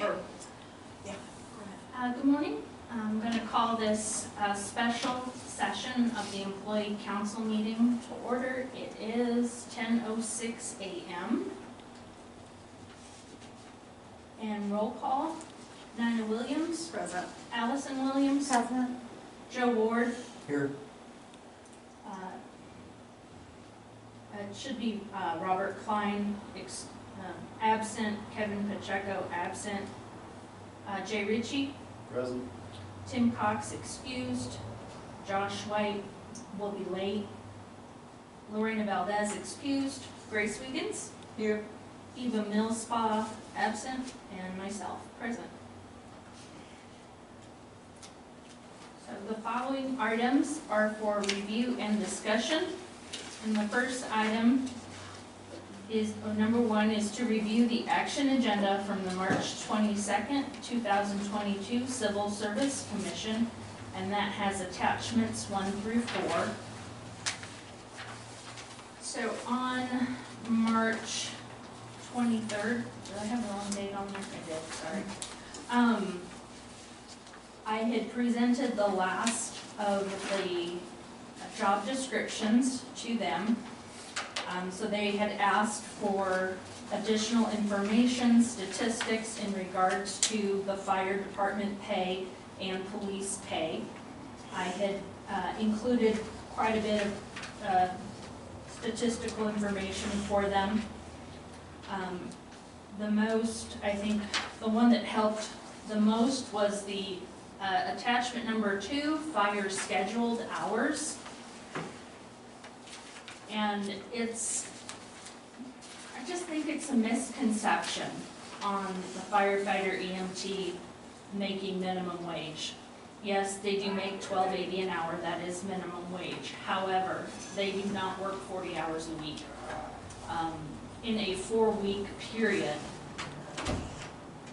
Good morning. I'm going to call this a special session of the Employee Council meeting to order. It is 10:06 a.m. And roll call. Nina Williams. Present. Allison Williams. Present. Joe Ward. Here. It should be Robert Klein absent. Kevin Pacheco absent. Jay Ritchie. Present. Tim Cox excused. Josh White will be late. Lorena Valdez excused. Grace Wiggins. Here. Eva Millspa absent. And myself present. So the following items are for review and discussion. And the first item is, number one, is to review the action agenda from the March 22nd, 2022 Civil Service Commission, and that has attachments 1 through 4. So on March 23rd, did I have the wrong date on there? I did, sorry. I had presented the last of the job descriptions to them. So they had asked for additional information, statistics in regards to the fire department pay and police pay. I had included quite a bit of statistical information for them. The most, I think, the one that helped the most was the attachment number 2, fire scheduled hours. And I just think it's a misconception on the firefighter EMT making minimum wage. Yes, they do make $12.80 an hour, that is minimum wage. However, they do not work 40 hours a week. In a 4-week period,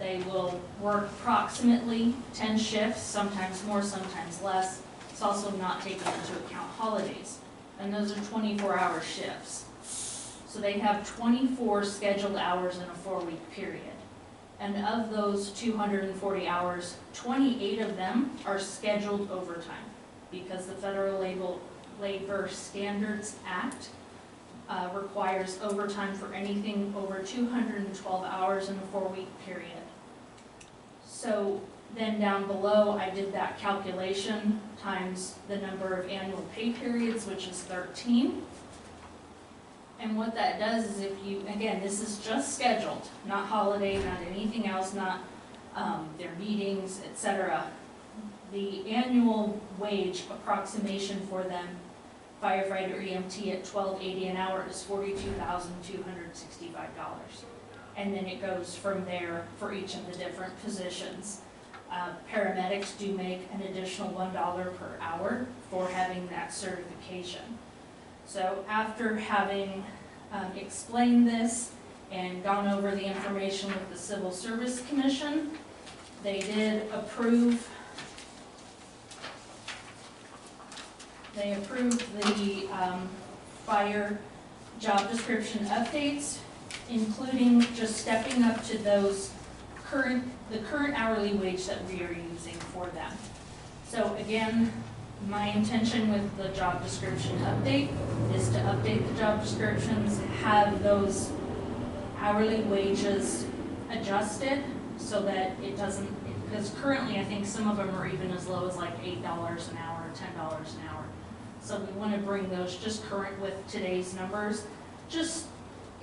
they will work approximately 10 shifts, sometimes more, sometimes less. It's also not taking into account holidays. And those are 24-hour shifts. So they have 24 scheduled hours in a 4-week period. And of those 240 hours, 28 of them are scheduled overtime because the Federal Labor Standards Act requires overtime for anything over 212 hours in a 4-week period. So then down below, I did that calculation times the number of annual pay periods, which is 13. And what that does is if you, again, this is just scheduled, not holiday, not anything else, not their meetings, etc. The annual wage approximation for them, firefighter EMT at $12.80 an hour, is $42,265. And then it goes from there for each of the different positions. Paramedics do make an additional $1 per hour for having that certification. So after having explained this and gone over the information with the Civil Service Commission, they did approve. They approved the fire job description updates, including just stepping up to those the current hourly wage that we are using for them. So again, my intention with the job description update is to update the job descriptions, have those hourly wages adjusted so that it doesn't, because currently I think some of them are even as low as like $8 an hour or $10 an hour. So we want to bring those just current with today's numbers, just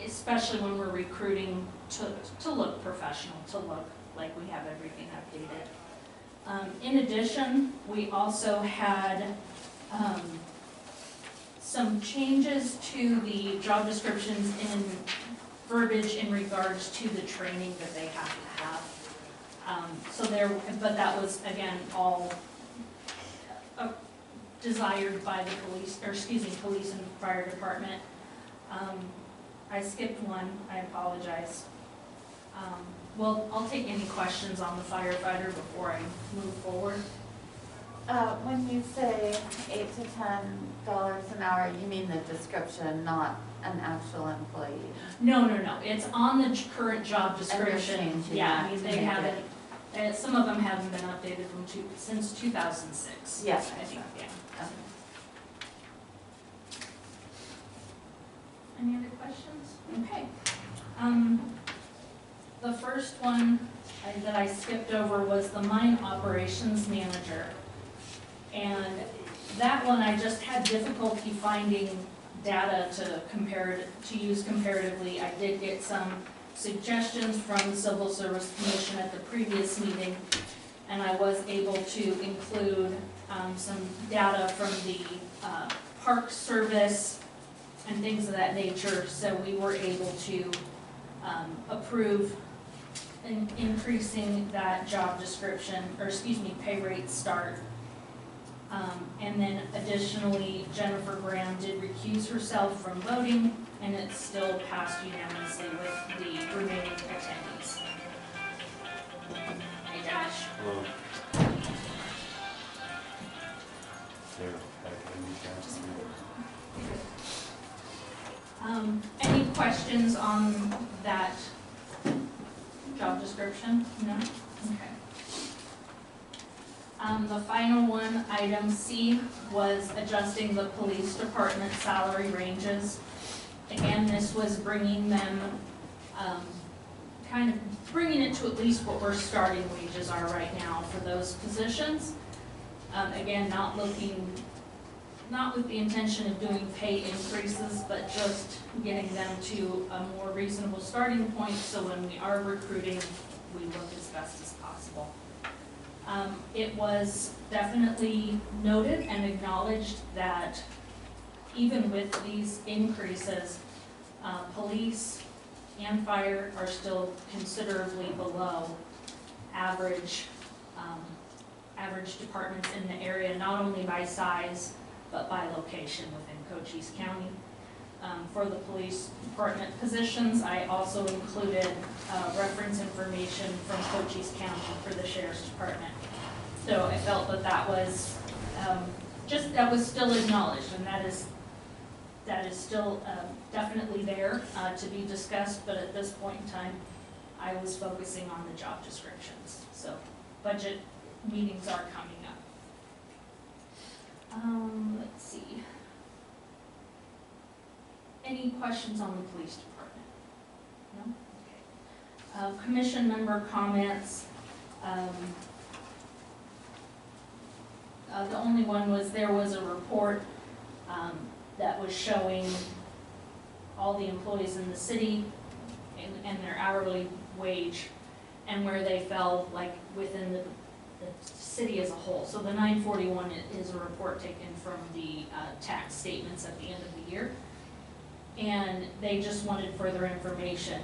especially when we're recruiting to look professional, to look like we have everything updated. In addition, we also had some changes to the job descriptions in verbiage in regards to the training that they have to have. But that was, again, all desired by the police and fire department. I skipped one, I apologize. Well, I'll take any questions on the firefighter before I move forward. When you say $8 to $10 an hour, you mean the description, not an actual employee? No, it's on the current job And description. they're changing Yeah, I that mean, to they make haven't, some of them haven't been updated since 2006. Yes. I think, yeah. Okay. Any other questions? Okay. The first one that I skipped over was the mine operations manager. And that one, I just had difficulty finding data to use comparatively. I did get some suggestions from the Civil Service Commission at the previous meeting, and I was able to include some data from the Park Service and things of that nature, so we were able to approve increasing that job description, or excuse me, pay rate start. And then additionally, Jennifer Graham did recuse herself from voting, and it still passed unanimously with the remaining attendees. Hey Josh. Hello. Any questions on that job description? No? Okay. The final one, item C, was adjusting the police department salary ranges. Again, this was bringing them, kind of bringing it to at least what our starting wages are right now for those positions. Again, not with the intention of doing pay increases, but just getting them to a more reasonable starting point, so when we are recruiting, we look as best as possible. It was definitely noted and acknowledged that even with these increases, police and fire are still considerably below average departments in the area, not only by size, but by location within Cochise County. For the police department positions, I also included reference information from Cochise County for the sheriff's department. So I felt that that was that was still acknowledged, and that is still definitely there to be discussed, but at this point in time, I was focusing on the job descriptions. So budget meetings are coming up. Let's see. Any questions on the police department? No? Okay. Commission member comments. The only one was there was a report that was showing all the employees in the city and their hourly wage and where they fell like within the city as a whole. So the 941 is a report taken from the tax statements at the end of the year. And they just wanted further information.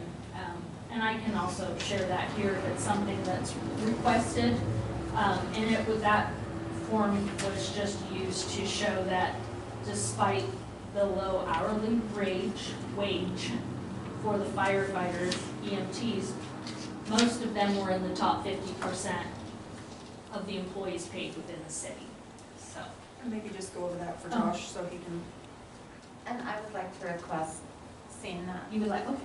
And I can also share that here if it's something that's requested. And that form was just used to show that despite the low hourly wage for the firefighters, EMTs, most of them were in the top 50% of the employees paid within the city. So, And maybe just go over that for Josh so he can. And I would like to request seeing that. you would like, okay.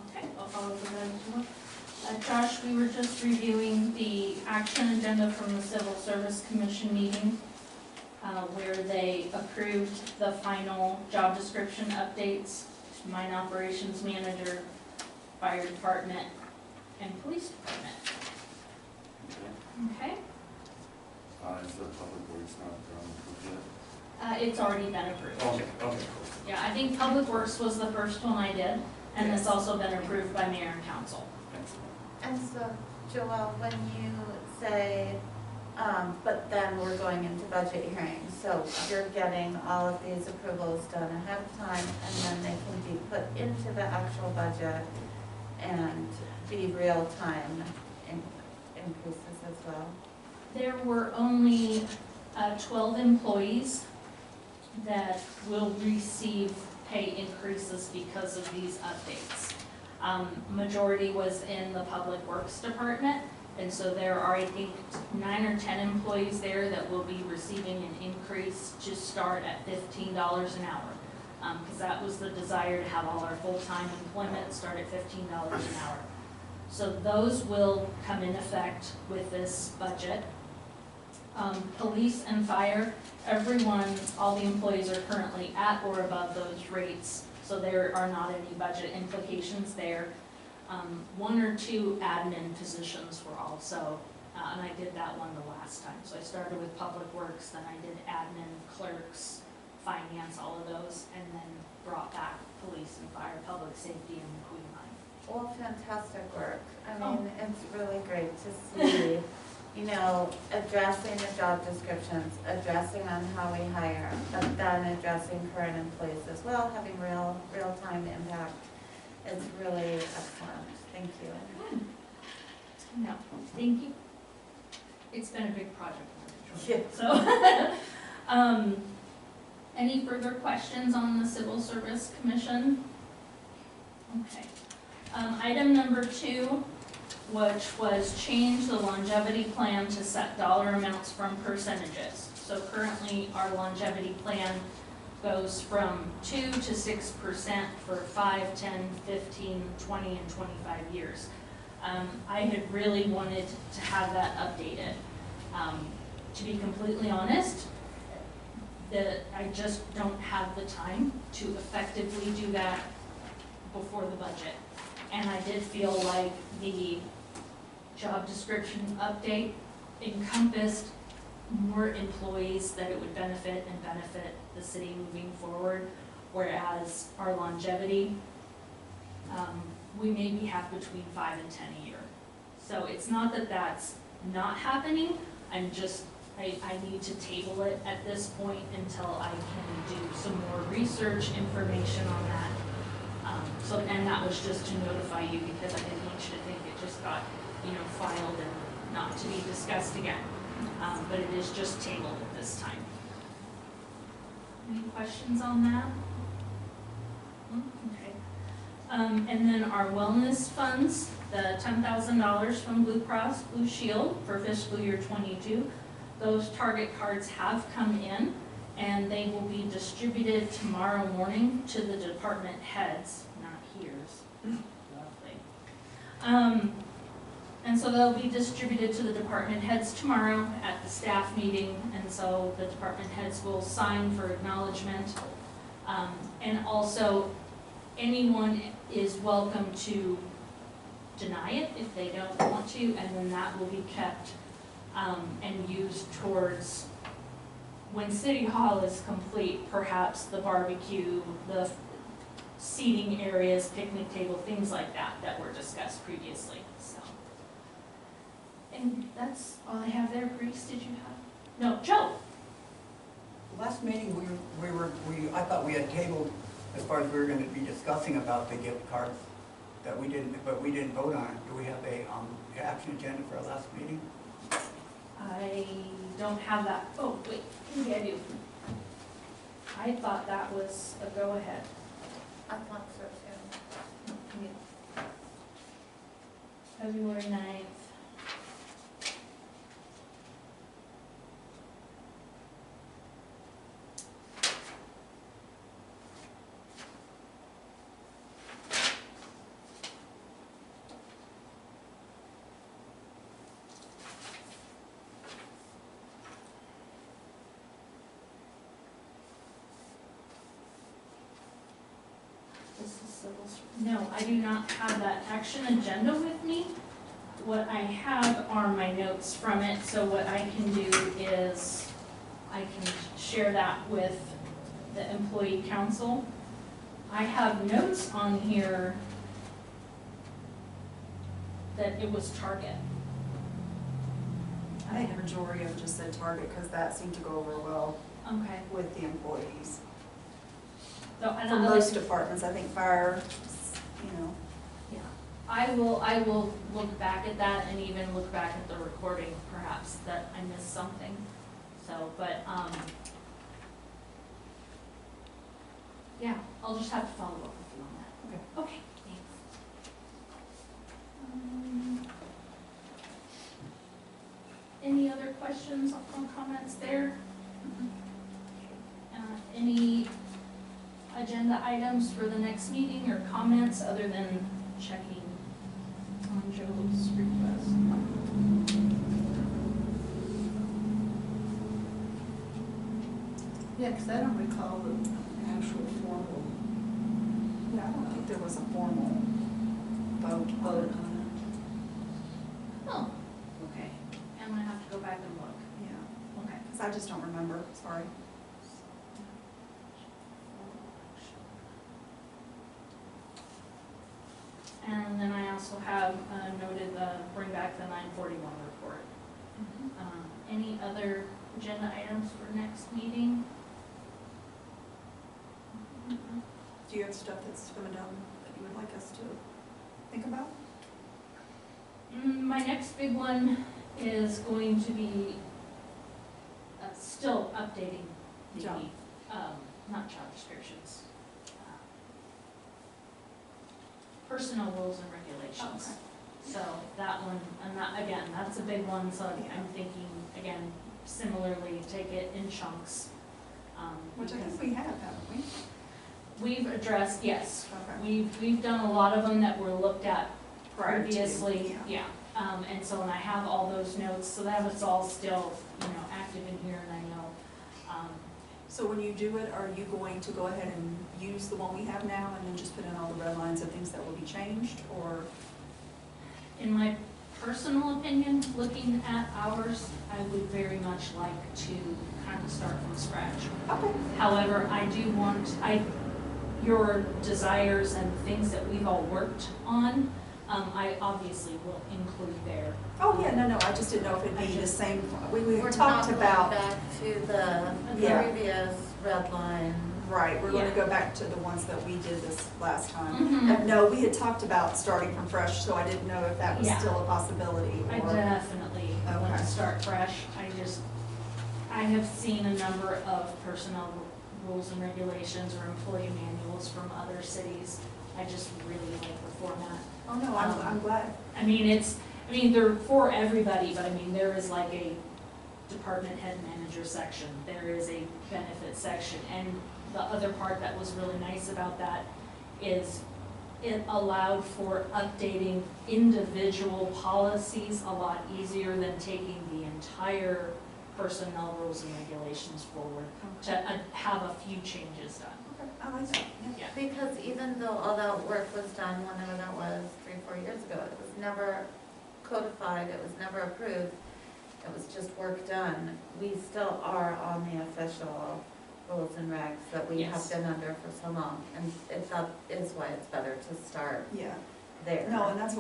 Okay, I'll follow through that as well. Josh, we were just reviewing the action agenda from the Civil Service Commission meeting, where they approved the final job description updates, mine operations manager, fire department, and police department. Okay? Is the public works not approved yet? It's already been approved. Okay, cool. Yeah, I think Public Works was the first one I did, and it's also been approved by mayor and council. Excellent. And so, Joelle, when you say, but then we're going into budget hearings, so you're getting all of these approvals done ahead of time, and then they can be put into the actual budget and be real-time increases as well? There were only 12 employees that will receive pay increases because of these updates. Majority was in the Public Works Department, and so there are, I think, 9 or 10 employees there that will be receiving an increase to start at $15 an hour. Because that was the desire, to have all our full-time employment start at $15 an hour. So those will come in effect with this budget. Police and fire, everyone, all the employees are currently at or above those rates, so there are not any budget implications there. 1 or 2 admin positions were also, and I did that one the last time. So I started with Public Works, then I did admin, clerks, finance, all of those, and then brought back police and fire, public safety, and the Queen Line. All fantastic work. I mean, it's really great to see, you know, addressing the job descriptions, addressing on how we hire, but then addressing current employees as well, having real-time impact. It's really excellent. Thank you. No, thank you. It's been a big project. Yeah. So, any further questions on the Civil Service Commission? Okay. Item number 2, which was change the longevity plan to set dollar amounts from percentages. So currently, our longevity plan goes from 2 to 6% for 5, 10, 15, 20, and 25 years. I had really wanted to have that updated. To be completely honest, I just don't have the time to effectively do that before the budget. And I did feel like the job description update encompassed more employees that it would benefit and benefit the city moving forward, whereas our longevity, we maybe have between 5 and 10 a year. So it's not that that's not happening, I need to table it at this point until I can do some more research information on that. And that was just to notify you, because I didn't want you to think it just got, filed and not to be discussed again. But it is just tabled at this time. Any questions on that? Okay. And then our wellness funds, the $10,000 from Blue Cross Blue Shield for fiscal year 22, those target cards have come in, and they will be distributed tomorrow morning to the department heads, not here's. Lovely. And so they'll be distributed to the department heads tomorrow at the staff meeting, and so the department heads will sign for acknowledgement. And also, anyone is welcome to deny it if they don't want to, and then that will be kept and used towards, when City Hall is complete, perhaps the barbecue, the seating areas, picnic table, things like that that were discussed previously. So, and that's all I have there. Bruce, did you have? No, Joe. Last meeting, I thought we had tabled, as far as we were going to be discussing about the gift cards, but we didn't vote on it. Do we have a action agenda for our last meeting? I don't have that. Oh, wait, maybe I do. I thought that was a go-ahead. I thought so too. February 9th. No, I do not have that action agenda with me. What I have are my notes from it, so what I can do is I can share that with the employee council. I have notes on here that it was Target. I think the majority of just said Target, because that seemed to go over well Okay. with the employees. So, and For most departments, I think fire, yeah, I will look back at that and even look back at the recording, perhaps that I missed something. So, but yeah, I'll just have to follow up with you on that. Okay. Okay, thanks. Any other questions or comments there? Any agenda items for the next meeting or comments other than checking on Joe's request? Yeah, because I don't recall the actual formal Yeah, I don't think there was a formal vote on it. Oh, okay. I'm gonna have to go back and look. Yeah, Okay. because I just don't remember, sorry. And then I also have noted the bring back the 941 report. Any other agenda items for next meeting? Do you have stuff that's coming down that you would like us to think about? My next big one is going to be still updating the, Job. not job descriptions, personnel rules and regulations. So that one, and that, again, that's a big one, so I'm thinking, again, similarly, take it in chunks. Which I because think we have, haven't we? We've addressed, yes, Okay. we've done a lot of them that were looked at Prior to, previously, yeah. yeah. And so, and I have all those notes, so that was all still, active in here, and I know, So when you do it, are you going to go ahead and use the one we have now and then just put in all the red lines of things that will be changed, or? in my personal opinion, looking at ours, I would very much like to kind of start from scratch. Okay. However, I do want, your desires and things that we've all worked on, I obviously will include there. Oh, yeah, no, I just didn't know if it'd be the same, we We're talked not about, going back to the Yeah. previous red line. right, we're gonna Yeah. go back to the ones that we did this last time. Mhm. No, we had talked about starting from fresh, so I didn't know if that was Yeah. still a possibility, I or, definitely want Okay. to start fresh. I have seen a number of personnel rules and regulations or employee manuals from other cities. I just really like the format. oh, no, I'm glad. They're for everybody, but there is like a department head manager section. There is a benefit section. And the other part that was really nice about that is it allowed for updating individual policies a lot easier than taking the entire personnel rules and regulations forward to have a few changes done. Okay, I like that, yeah. Yeah. Because even though all that work was done, whenever that was, 3-4 years ago, it was never codified, it was never approved, it was just work done. We still are on the official rules and regs that we have Yes. been under for so long, and that is why it's better to start Yeah, there. no, and that's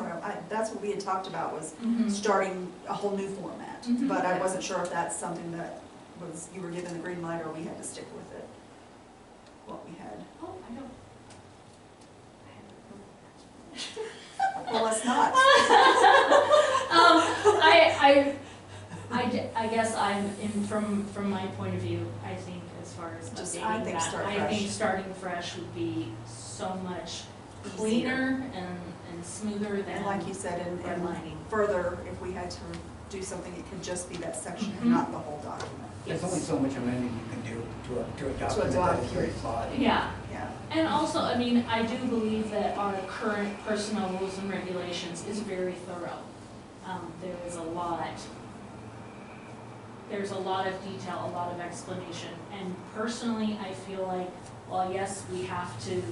that's what we had talked about, was starting a whole new format. Mhm. But I Yeah. wasn't sure if that's something that was, you were given the green light, or we had to stick with it, what we had. Oh, I don't. Well, let's not. I guess from my point of view, I think as far as Just, updating I think that, start I fresh. think starting fresh would be so much cleaner and smoother than And like you said, and redlining. further, if we had to do something, it could just be that section and Mhm. not the whole document. There's only so much amending you can do to a document that is very document. flawed. Yeah, Yeah. and also, I do believe that our current personnel rules and regulations is very thorough. There's a lot of detail, a lot of explanation, and personally, I feel like, well, yes, we have to,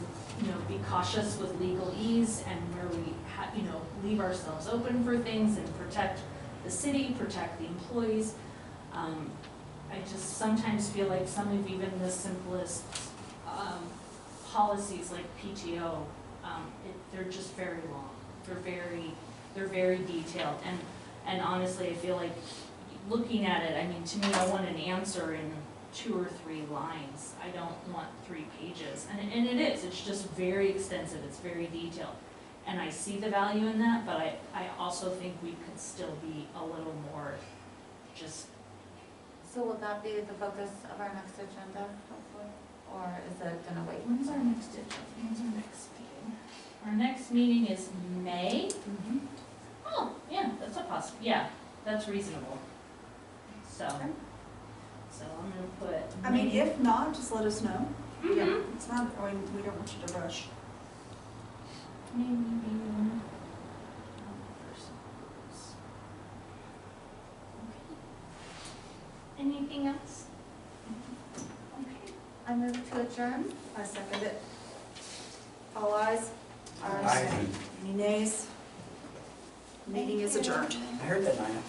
be cautious with legalese and where we leave ourselves open for things and protect the city, protect the employees. I just sometimes feel like some of even the simplest, policies like PTO, they're just very long. They're very detailed, and honestly, I feel like looking at it, to me, I want an answer in 2 or 3 lines. I don't want 3 pages, and it is, it's just very extensive, it's very detailed. And I see the value in that, but I also think we could still be a little more just, So will that be the focus of our next agenda, hopefully? Or is it gonna wait? when's our is May. Oh, yeah, that's a yeah, that's reasonable. So, Okay. I'm gonna put. I mean, May. if not, just let us know. Mhm. It's not, I mean, we don't want you to rush. Maybe being first. Okay. Anything else? Okay. I move to adjourn. I second it. All ayes? Aye. Any nays? Meeting is Thank you. adjourned. I heard that, Nina.